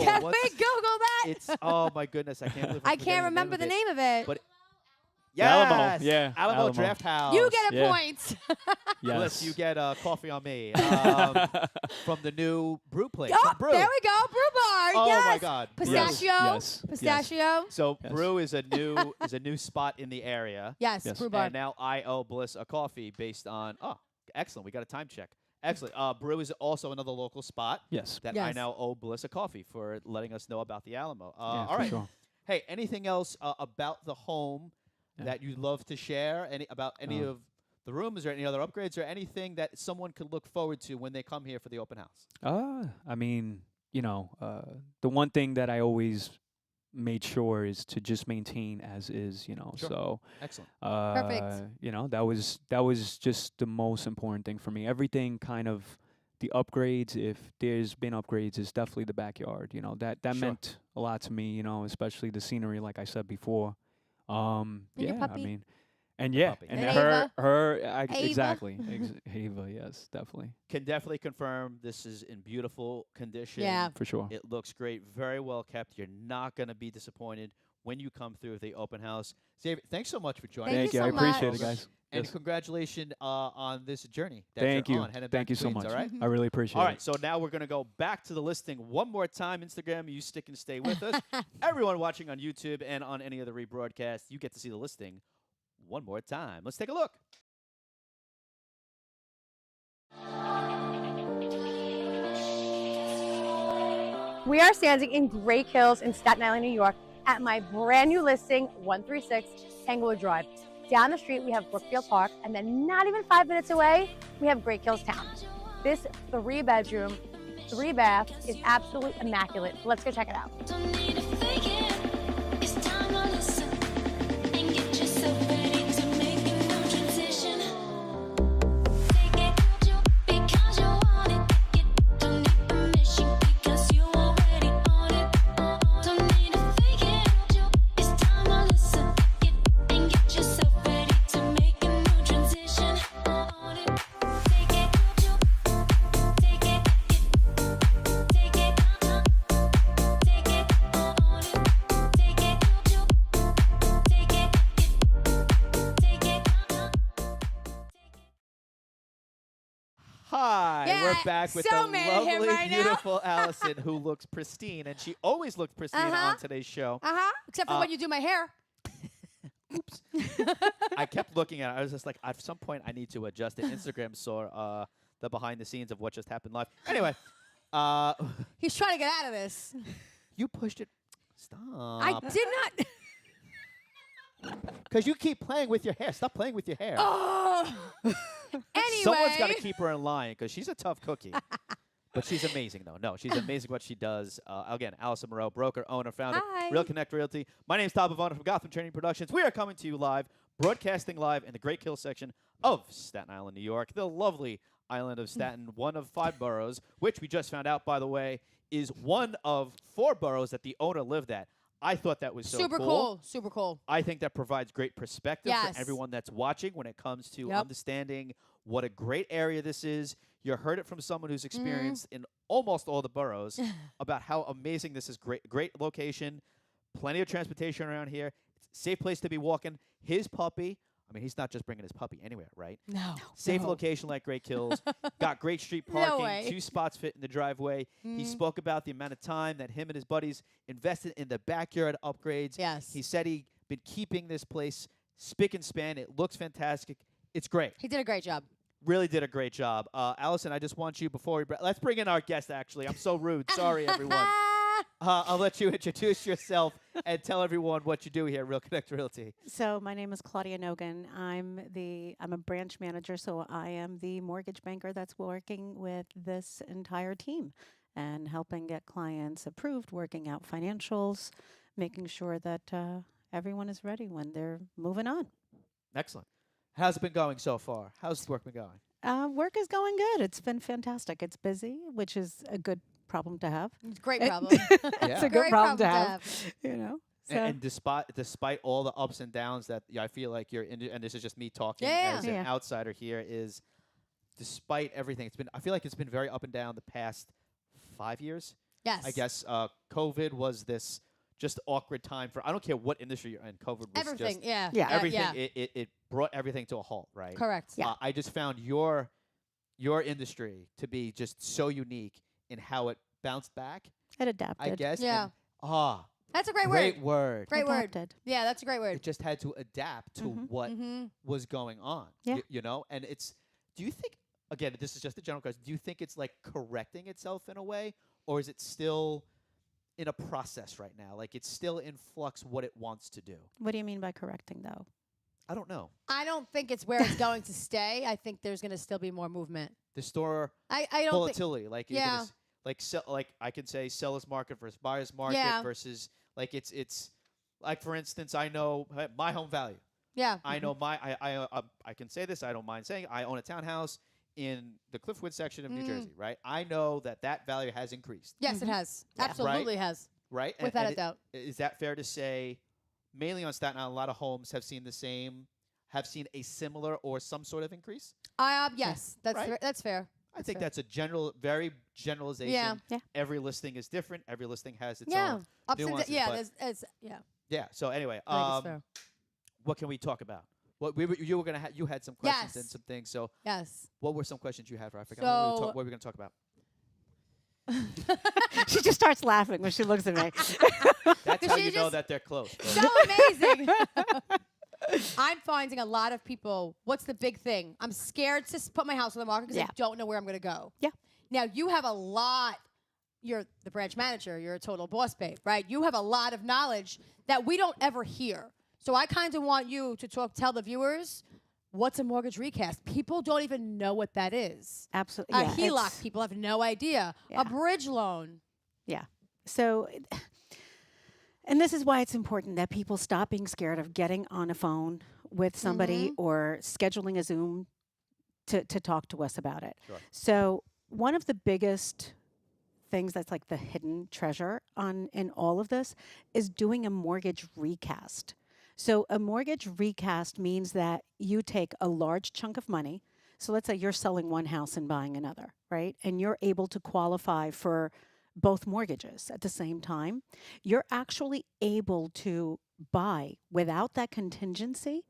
Can What's- we Google that? It's oh my goodness, I can't believe I'm I forgetting can't remember the of it. name of it. But Alamo, yes, yeah, Alamo Alamo. Draft House. You get a Yeah. point. Yes. Bliss, you get coffee on me from the new brew place. Oh, from Brew. there we go. Brew bar. Oh yes. my God, Brew. Pistachio. Yes. Pistachio. So Yes. Brew is a new spot in the area. Yes. Yes. Brew bar. And now I owe Bliss a coffee based on excellent. We got a time check. Excellent. Brew is also another local spot Yes. that I Yes. now owe Bliss a coffee for letting us know about the Alamo. Yeah, all for right. sure. Hey, anything else about the home Yeah. that you'd love to share about any Oh. of the rooms or any other upgrades or anything that someone could look forward to when they come here for the open house? I mean, the one thing that I always made sure is to just maintain as is, Sure. So, Excellent. Perfect. that was just the most important thing for me. Everything kind of the upgrades, if there's been upgrades, is definitely the backyard. That Sure. meant a lot to me. Especially the scenery, like I said before. And your Yeah, I puppy? mean, and The yeah, puppy. and And her, Ava? her, Ava? exactly, Ava, yes, definitely, Can definitely confirm this is in beautiful condition. Yeah. for sure. It looks great, very well kept. You're not going to be disappointed when you come through the open house. Xavier, thanks so much for joining Thank us. you I so appreciate much. it, guys. And Yes. congratulations on this journey that Thank you're you. on, heading back Thank to you so Queens, much. all right? I really appreciate All it. right, so now we're going to go back to the listing one more time. Instagram, you stick and stay with us. Everyone watching on YouTube and on any of the rebroadcasts, you get to see the listing one more time. Let's take a look. We are standing in Great Hills in Staten Island, New York at my brand new listing, 136 Tanglewood Drive. Down the street, we have Brookfield Park, and then not even 5 minutes away, we have Great Hills Town. This 3-bedroom, 3-bath is absolutely immaculate. Let's go check it out. Don't need to fake it. It's time to listen and get yourself ready to make a new transition. Take it because you want it. Take it. Don't need permission because you already own it. Don't need to fake it. It's time to listen and get yourself ready to make a new transition. Own it. Take it. Take it. Take it. Take it. Take it. Own it. Take it. Take it. Take it. Hi, we're Yeah, back with so the mad at him lovely, right now. beautiful Allison, who looks pristine, and she always looked pristine Uh-huh. on today's show. Except for when you do my hair. Oops. I kept looking at it. I was just like, at some point, I need to adjust it. Instagram saw the behind the scenes of what just happened live. Anyway, He's trying to get out of this. you pushed it. Stop. I did not. Because you keep playing with your hair. Stop playing with your hair. Oh. Anyway. Someone's got to keep her in line because she's a tough cookie. But she's amazing, though. No, she's amazing what she does. Again, Allison Mireau, broker, owner, founder, Hi. Real Connect Realty. My name's Todd Bivona from Gotham Trinity Productions. We are coming to you live, broadcasting live in the Great Hill section of Staten Island, New York, the lovely island of Staten, one of 5 boroughs, which we just found out, by the way, is one of 4 boroughs that the owner lived at. I thought that was so Super cool. Super cool. I think that provides great perspective Yes. for everyone that's watching when it comes to Yep. understanding what a great area this is. You heard it from someone who's experienced in almost all the boroughs about how amazing this is. Great location, plenty of transportation around here. It's a safe place to be walking. His puppy, I mean, he's not just bringing his puppy anywhere, right? No. Safe no. location like Great Hills. Got great street No parking. way. 2 spots fit in the driveway. He spoke about the amount of time that him and his buddies invested in the backyard upgrades. Yes. He said he'd been keeping this place spick and span. It looks fantastic. It's great. He did a great job. Really did a great job. Allison, I just want you before let's bring in our guest, actually. I'm so rude. Sorry, everyone. I'll let you introduce yourself and tell everyone what you do here at Real Connect Realty. So my name is Claudia Nogan. I'm a branch manager, so I am the mortgage banker that's working with this entire team and helping get clients approved, working out financials, making sure that everyone is ready when they're moving on. Excellent. How's it been going so far? How's the work been going? Work is going good. It's been fantastic. It's busy, which is a good problem to have. It's a great It- problem. It's a good Great problem to problem have. You know. So And despite all the ups and downs that I feel like you're in, and this is just me talking Yeah. as an Yeah. outsider here, is despite everything, I feel like it's been very up and down the past 5 years. Yes. I guess COVID was this just awkward time for, I don't care what industry you're in, COVID was Everything. just Yeah. Yeah. everything. Yeah. It brought everything to a halt, right? Correct. Yeah. I just found your industry to be just so unique in how it bounced back, it adapted. I guess. Yeah. And, That's a great great word. word. Great word. Adapted. Yeah, that's a great word. It just had to adapt to Mhm. what Mm-hmm. was going on. Yeah. You know, and do you think, again, this is just a general question, do you think it's like correcting itself in a way, or is it still in a process right now? Like it's still in flux what it wants to do? What do you mean by correcting, though? I don't know. I don't think it's where it's going to stay. I think there's going to still be more movement. The store I don't think. volatility, like you're gonna Yeah. like like I can say seller's market versus buyer's market Yeah. versus like it's like for instance, I know my home value. Yeah. I know I can say this. I don't mind saying I own a townhouse in the Cliffwood section of New Jersey, right? I know that value has increased, Yes, it has. Yeah. Absolutely has. right? Without a doubt. Is that fair to say? Mainly on Staten Island, a lot of homes have seen a similar or some sort of increase. Yes, that's Right? that's fair. I think fair. that's a very generalization. Yeah. Yeah. Every listing is different. Every listing has its Yeah. own Ups and nuances. yeah, but yeah. yeah. So anyway, I think it's fair. what can we talk about? What you were gonna you had some questions and Yes. some things. So Yes. what were some questions you had for? I forgot So- what were we gonna talk about. She just starts laughing when she looks at me. That's how she you know just- that they're close. folks. So amazing. I'm finding a lot of people. What's the big thing? I'm scared to put my house on the market because I Yeah. don't know where I'm going to go. Yeah. Now you have a lot. You're the branch manager. You're a total boss babe, right? You have a lot of knowledge that we don't ever hear. So I kind of want you to tell the viewers what's a mortgage recast. People don't even know what that is. Absolutely. A Yeah, HELOC, it's- people have no idea. Yeah. A bridge loan. So, and this is why it's important that people stop being scared of getting on a phone with somebody or scheduling a Zoom to talk to us about it. Sure. So, one of the biggest things that's like the hidden treasure in all of this is doing a mortgage recast. So, a mortgage recast means that you take a large chunk of money. So, let's say you're selling one house and buying another, right? And you're able to qualify for both mortgages at the same time. You're actually able to buy without that contingency.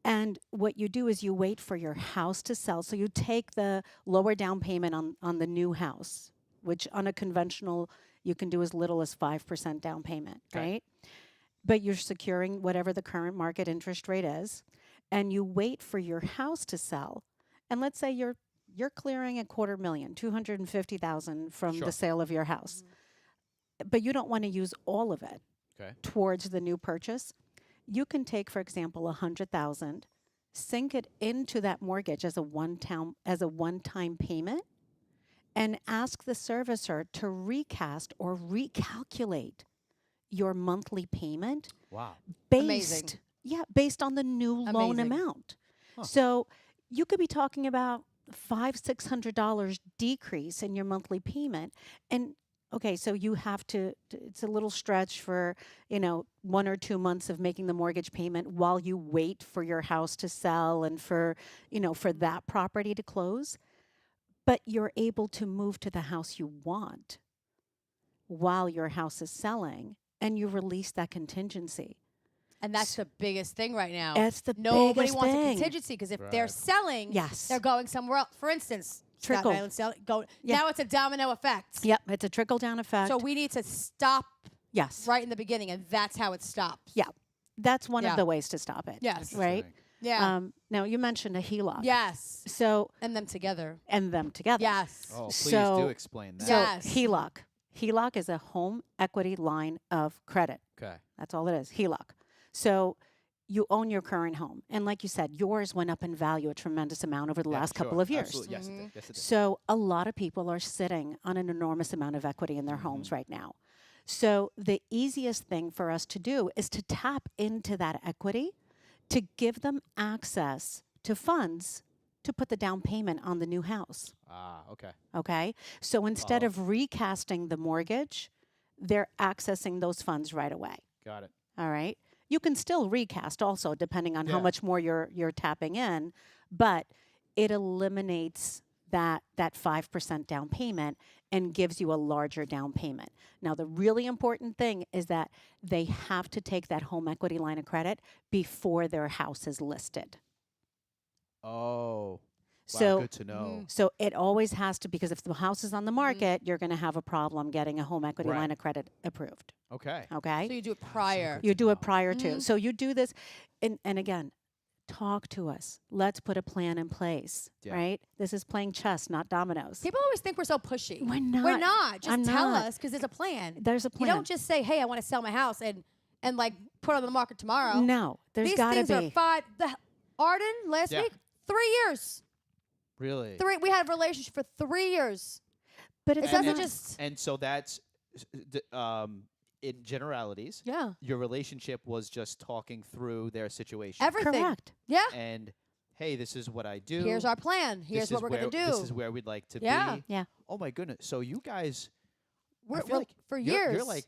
And what you do is you wait for your house to sell. So you take the lower down payment on the new house, which on a conventional, you can do as little as 5% down payment, Okay. right? But you're securing whatever the current market interest rate is. And you wait for your house to sell. And let's say you're clearing $250,000, $250,000 from Sure. the sale of your house. But you don't want to use all of it Okay. towards the new purchase. You can take, for example, $100,000, sink it into that mortgage as a one-time payment, and ask the servicer to recast or recalculate your monthly payment Wow. Amazing. based on the new loan Amazing. amount. Huh. So you could be talking about $500-$600 decrease in your monthly payment. And okay, so you have to, it's a little stretch for, 1 or 2 months of making the mortgage payment while you wait for your house to sell and for that property to close. But you're able to move to the house you want while your house is selling, and you release that contingency. And that's the biggest thing right now. That's the Nobody biggest wants thing. a contingency because if they're Right. selling, Yes. they're going somewhere else. For instance, Staten Trickle. Island Yeah. now it's a domino effect. Yep, it's a trickle down effect. So we need to stop yes. right in the beginning, and that's how it stops. Yeah. That's one Yeah. of the ways to stop it. Yes. Right? Yeah. Now, you mentioned a HELOC. Yes. So, And them together. and them together. Yes. Oh, please So- do explain that. So, Yes. HELOC. HELOC is a home equity line of credit. Okay. That's all it is, HELOC. So, you own your current home. And like you said, yours went up in value a tremendous amount over the Yeah, last sure. couple of years. Absolutely. Yes, it did. Yes, it did. So a lot of people are sitting on an enormous amount of equity in their homes right now. So the easiest thing for us to do is to tap into that equity to give them access to funds to put the down payment on the new house. Okay. Okay? So instead Follow. of recasting the mortgage, they're accessing those funds right away. Got it. All right. You can still recast also, depending on how Yeah. much more you're tapping in, but it eliminates that 5% down payment and gives you a larger down payment. Now, the really important thing is that they have to take that home equity line of credit before their house is listed. Oh. Wow, So good to know. So it always has to, because if the house is on the market, you're going to have a problem getting a home equity Right. line of credit approved. Okay. Okay? So you do it prior. You do it prior to. So you do this, and again, talk to us. Let's put a plan in place, Yeah. right? This is playing chess, not dominoes. People always think we're so pushy. We're not. We're not. Just I'm tell not. us because there's a plan. There's a plan. You don't just say, "Hey, I want to sell my house," and and like put on the market tomorrow. No, there's These got to things are be. 5. The Arden last Yeah. week, 3 years. Really? 3. We had a relationship for 3 years. But It it's doesn't not- just. And so that's in generalities. Yeah. Your relationship was just talking through their situation. Everything. correct. Yeah. And hey, this is what I do. Here's our plan. This Here's is what we're going to where- do. This is where we'd like to Yeah. be. Yeah. Oh my goodness. So you guys, I We're, feel like for you're, years. you're like,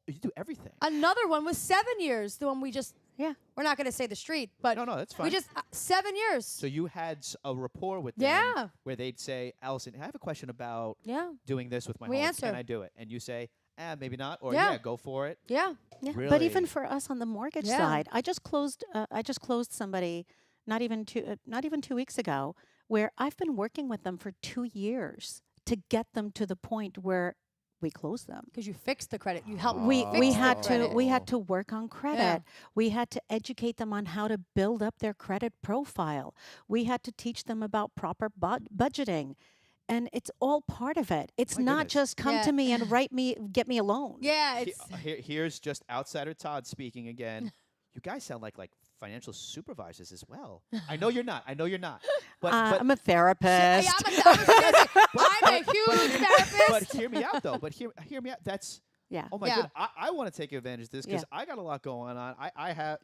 you do everything. Another one was 7 years. The one we just. Yeah. We're not going to say the street, but No, that's fine. we just 7 years. So you had a rapport with them Yeah. where they'd say, Allison, I have a question about Yeah. doing this with my We home. answer. Can I do it? And you say, maybe not, or Yeah. yeah, go for it. Yeah. Yeah. But Really? even for us on the mortgage Yeah. side, I just closed somebody not even 2 weeks ago, where I've been working with them for 2 years to get them to the point where we close them. Because you fixed the credit. You helped. We fix we the had to credit. we had to work on credit. We had to educate them on how to build up their credit profile. We had to teach them about proper budgeting. And it's all part of it. It's My not goodness. just come Yeah. to me and get me a loan. Yeah. It's. Here's just outsider Todd speaking again. You guys sound like financial supervisors as well. I know you're not. But I'm a Yeah, therapist. I'm a huge therapist. but hear me out though. But hear me out. That's Yeah. oh my Yeah. god. I want to take advantage of this because I got a lot going on. I have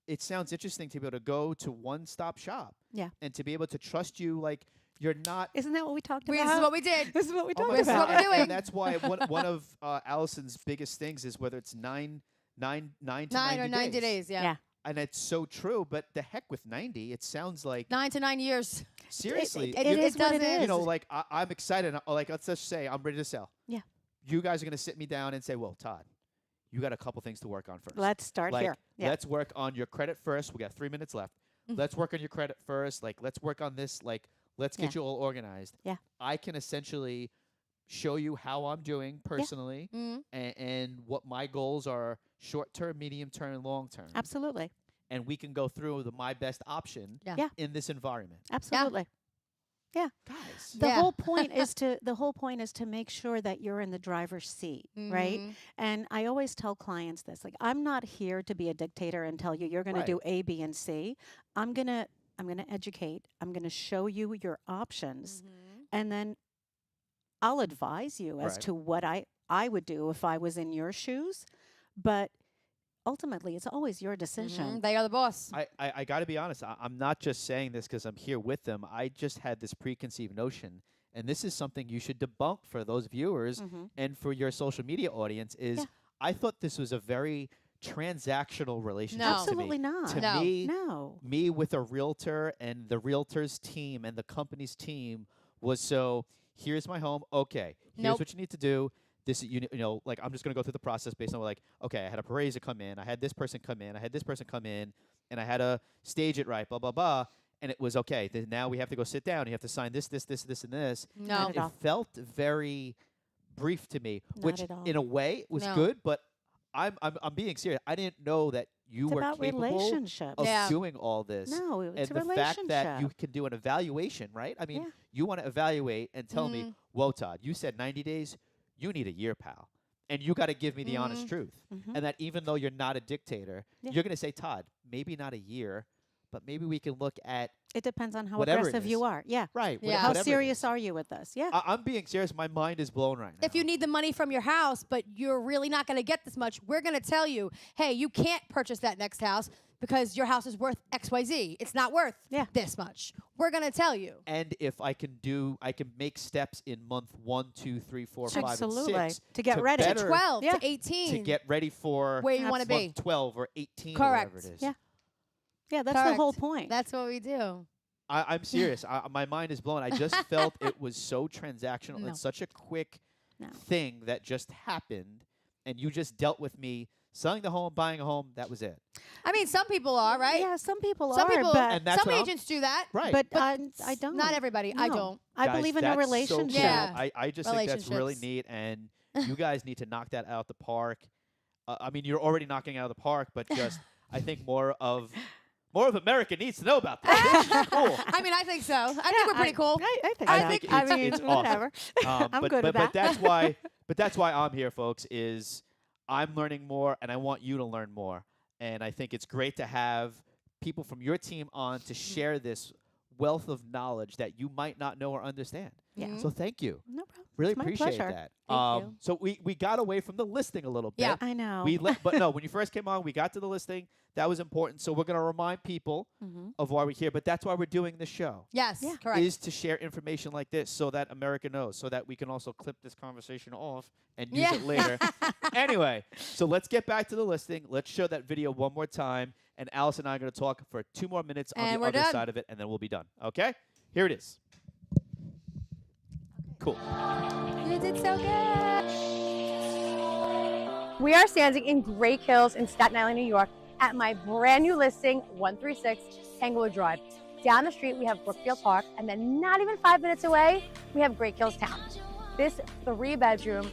it sounds interesting to be able to go to one-stop shop. Yeah. And to be able to trust you like you're not. Isn't that what we talked This about? is what we did. This is what we Oh talked my This is God. what we're about. doing. And that's why one of Allison's biggest things is whether it's 9 to 9 or 90 days. Yeah. Yeah. And it's so true, but the heck with 90, it sounds like 9 to 9 years. seriously. it you- is what it doesn't- is. You know, like I'm excited. Like let's just say I'm ready to sell. Yeah. You guys are gonna sit me down and say, "Well, Todd, you got a couple things to work on first. Let's start like, here. Yeah. Let's work on your credit first. We got 3 minutes left. Let's work on your credit first. Like let's work on this. Like let's get Yeah. you all organized. Yeah. I can essentially show you how I'm doing personally Mm. and what my goals are, short term, medium term, and long term. Absolutely. And we can go through my best option Yeah. Yeah. in this environment. Absolutely. Guys. The Yeah. whole point is to make sure that you're in the driver's seat, right? Mhm. And I always tell clients this, like I'm not here to be a dictator and tell you you're going Right. to do A, B, and C. I'm going to educate. I'm going to show you your options, Mhm. and then I'll advise you as Right. to what I would do if I was in your shoes, but ultimately it's always your decision. Mhm. They are the boss. I got to be honest. I'm not just saying this because I'm here with them. I just had this preconceived notion, and this is something you should debunk for those viewers Mhm. and for your social media audience. Is Yeah. I thought this was a very transactional relationship. No. Absolutely to me. not. To No. me, No. me with a realtor and the realtor's team and the company's team was so. Here's my home. Okay, here's Nope. what you need to do. This you know like I'm just gonna go through the process based on like okay I had a appraiser come in, I had this person come in, I had this person come in, and I had to stage it right, blah blah blah, and it was okay. Now we have to go sit down. You have to sign this, and this. No. Not at It all. felt very brief to me, Not which at all. in a way was No. good, but I'm being serious. I didn't know that you It's were about capable relationships. of Yeah. doing all this. No, it's And a the relationship. fact that you can do an evaluation, right? I mean, Yeah. you want to evaluate and tell me, Mhm. whoa, Todd, you said 90 days. You need a year, pal. And you got to give me the honest Mhm. truth. Mhm. And that even though you're not a dictator, Yeah. you're going to say, Todd, maybe not a year, but maybe we can look at, It depends on how Whatever it aggressive you is. are. Yeah. right, Yeah. How whatever it serious is. are you with this? Yeah. I'm being serious. My mind is blown right now. If you need the money from your house, but you're really not going to get this much, we're going to tell you, hey, you can't purchase that next house because your house is worth XYZ. It's not worth Yeah. this much. We're going to tell you. And if I can make steps in month 1, 2, 3, 4, 5, Absolutely. and 6 To get ready. To better 12, Yeah. to 18. to get ready for where you want to be. month 12 or 18 Correct. or whatever it is. Yeah. Yeah, that's the whole Correct. point. That's what we do. I'm serious. My mind is blown. I just felt it was so transactional No. and such a quick No. thing that just happened, and you just dealt with me selling the home, buying a home. That was it. I mean, some people are, right? Yeah, some people Some are, people, but And that's some what I'm- agents do that. Right. but But I don't. Not everybody. I No. don't. I Guys, believe in a that's so relationship. cool. Yeah. I just think that's really Relationships. neat, and you guys need to knock that out the park. I mean, you're already knocking it out of the park, but just I think more of America needs to know about that. This is cool. I mean, I think so. I think we're pretty cool. I think I so. think I it's- mean, it's awesome. whatever. I'm but, good but, with that. But that's why I'm here, folks. Is I'm learning more, and I want you to learn more. And I think it's great to have people from your team on to share this wealth of knowledge that you might not know or understand. Yeah. So thank you. No problem. Really It's my appreciate pleasure. that. Thank you. So we got away from the listing a little bit. Yeah. I know. But no, when you first came on, we got to the listing. That was important. So we're going to remind people of why we're here. But that's why we're doing the show. Yes, Yeah. correct. Is to share information like this so that America knows, so that we can also clip this conversation off and use Yeah. it later. Anyway, so let's get back to the listing. Let's show that video one more time. And Allison and I are going to talk for 2 more minutes on And the we're other done. side of it, and then we'll be done. Okay? Here it is. Cool. You did so good. We are standing in Great Hills in Staten Island, New York at my brand new listing, 136 Tanglewood Drive. Down the street, we have Brookfield Park, and then not even 5 minutes away, we have Great Hills Town. This 3-bedroom,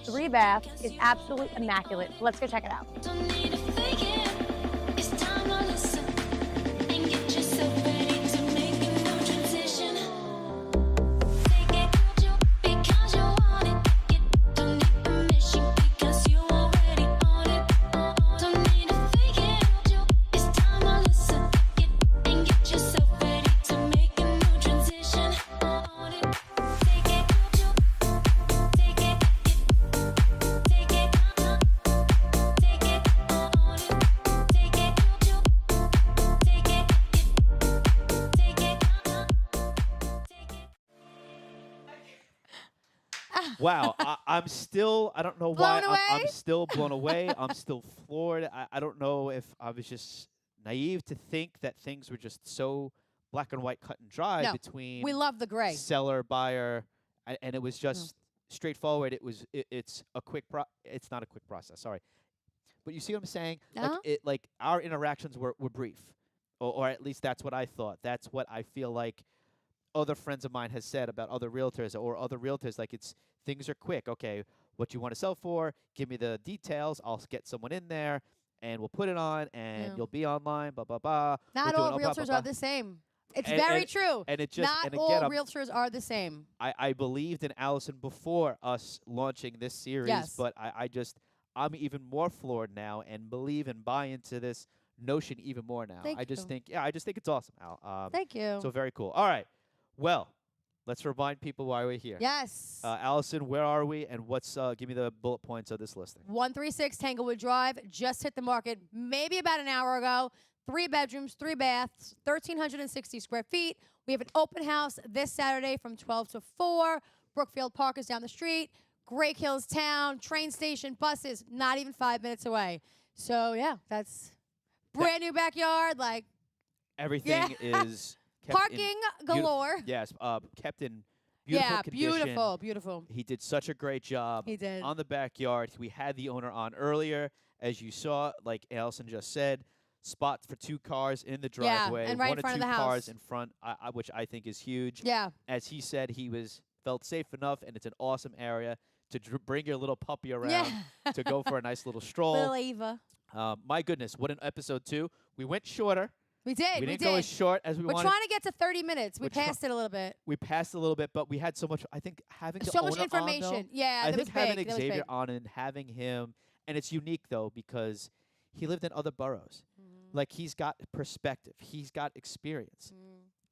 3-bath is absolutely immaculate. Let's go check it out. Don't need to fake it. It's time to listen and get yourself ready to make a new transition. Take it because you want it. Don't need permission because you already own it. Don't need to fake it. It's time to listen and get yourself ready to make a new transition. Take it, take it, take it, take it, take it, take it, Wow, I'm still, I don't know why, Blown I'm away? still blown away. I'm still floored. I don't know if I was just naive to think that things were just so black and white, cut and dry No, between We love the gray. seller, buyer, and it was just straightforward. It's a quick it's not a quick process, sorry. But you see what I'm saying? Uh-huh. Like our interactions were brief, or at least that's what I thought. That's what I feel like other friends of mine has said about other realtors or other realtors. Like things are quick. Okay, what you want to sell for? Give me the details. I'll get someone in there, and we'll put it on, and Yeah. you'll be online. Blah blah blah. Not We're doing all blah, blah, realtors blah, are blah. the same. It's And- very and- true. And it just Not and all again, realtors are the same. I believed in Allison before us launching this series, Yes. but I'm even more floored now and believe and buy into this notion even more now. Thank I just you. think it's awesome, Al. Thank you. So very cool. All right, well, let's remind people why we're here. Yes. Allison, where are we, and what's give me the bullet points of this listing? 136 Tanglewood Drive just hit the market maybe about an hour ago. 3 bedrooms, 3 baths, 1,360 square feet. We have an open house this Saturday from 12 to 4. Brookfield Park is down the street. Great Hills Town, train station, buses, not even 5 minutes away. So, yeah, that's brand new backyard, like Everything is kept parking in galore. yes, kept in beautiful Yeah, condition. beautiful, beautiful. He did such a great job. He did. On the backyard. We had the owner on earlier, as you saw, like Allison just said. Spot for 2 cars in the Yeah, driveway, and right in 1 or front 2 of the house. cars in front, which I think is huge. Yeah. As he said, felt safe enough, and it's an awesome area to bring your little puppy around Yeah. to go for a nice little stroll. Little Eva. My goodness, what an episode 2. We went shorter. We did. We We didn't go did. as short as we We're wanted. trying to get to 30 minutes. We We're try- passed it a little bit. We passed a little bit, but we had so much. I think having the So much owner on, though, information. Yeah, I that was think having big. That was Xavier big. on and having him, and it's unique though because he lived in other boroughs. Like he's got perspective, he's got experience,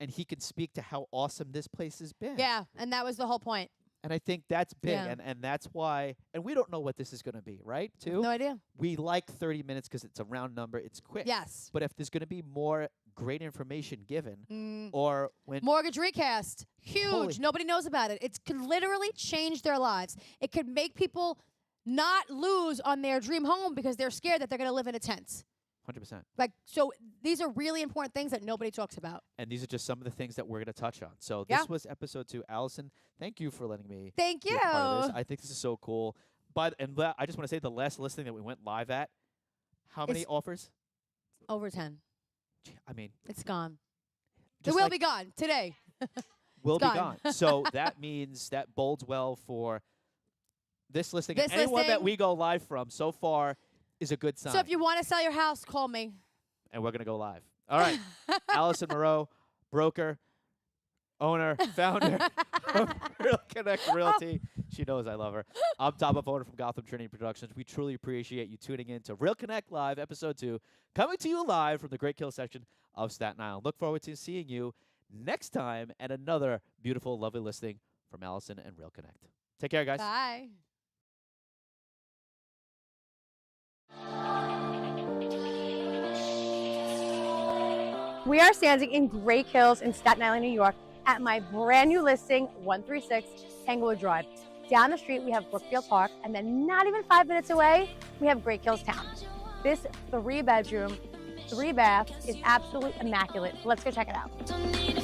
and he can speak to how awesome this place has been. Yeah, and that was the whole point. And I think that's big, Yeah. and that's why. And we don't know what this is going to be, right? Too. No idea. We like 30 minutes because it's a round number. It's quick. Yes. But if there's going to be more great information given, Mm. or when Mortgage recast. Huge. Holy- Nobody knows about it. It could literally change their lives. It could make people not lose on their dream home because they're scared that they're going to live in a tent. 100%. Like, so these are really important things that nobody talks about. And these are just some of the things that we're going to touch on. So Yeah. this was episode 2. Allison, thank you for letting me Thank be you. a part of this. I think this is so cool. I just want to say the last listing that we went live at, how many It's- offers? Over 10. I mean, It's gone. It just will like be gone today. will it's be gone. gone. So that means that bodes well for this listing. And This anyone that listing- we go live from so far is a good sign. So if you want to sell your house, call me. And we're going to go live. All right. Allison Mireau, broker. owner, founder of Real Connect Realty. She knows I love her. I'm Todd, Bivona from Gotham Trinity Productions. We truly appreciate you tuning in to Real Connect Live, Episode 2, coming to you live from the Great Kill section of Staten Island. Look forward to seeing you next time and another beautiful, lovely listing from Allison and Real Connect. Take care, guys. Bye. We are standing in Great Hills in Staten Island, New York at my brand new listing, 136 Tanglewood Drive. Down the street, we have Brookfield Park, and then not even 5 minutes away, we have Great Hills Town. This 3-bedroom, 3 baths is absolutely immaculate. Let's go check it out. Don't need a